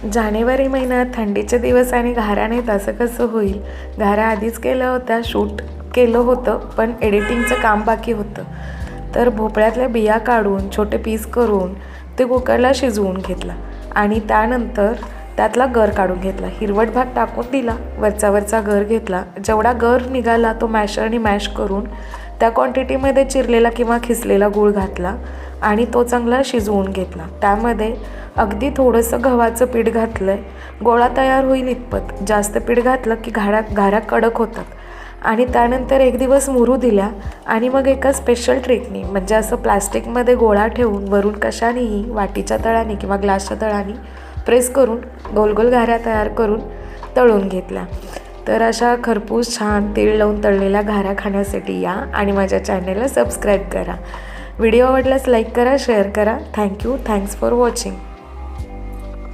जानेवारी महिन्यात थंडीचे दिवस आणि घाऱ्या नाहीत असं कसं होईल. घाऱ्या आधीच केल्या होत्या, शूट केलं होतं, पण एडिटिंगचं काम बाकी होतं. तर भोपळ्यातल्या बिया काढून छोटे पीस करून ते कुकरला शिजवून घेतला आणि त्यानंतर त्यातला गर काढून घेतला. हिरवट भाग टाकून दिला, वरचा गर घेतला. जेवढा गर निघाला तो मॅशरने मॅश करून त्या क्वांटिटीमध्ये चिरलेला किंवा खिसलेला गूळ घातला आणि तो चांगला शिजवून घेतला. त्यामध्ये अगदी थोडंसं गव्हाचं पीठ घातलं आहे, गोळा तयार होईल इतपत. जास्त पीठ घातलं की घाऱ्या कडक होतात. आणि त्यानंतर एक दिवस मुरू दिल्या आणि मग एका स्पेशल ट्रिकनी, म्हणजे असं प्लास्टिकमध्ये गोळा ठेवून वरून कशानेही वाटीच्या तळाने किंवा ग्लासच्या तळाने प्रेस करून गोल गोल घाऱ्या तयार करून तळून घेतल्या. तर अशा खरपूस छान तेल लावून तळलेल्या घाऱ्या खाण्यासाठी या आणि माझ्या चॅनलला सबस्क्राईब करा. व्हिडिओ आवडल्यास लाईक करा, शेअर करा. थँक्यू. Thanks for watching.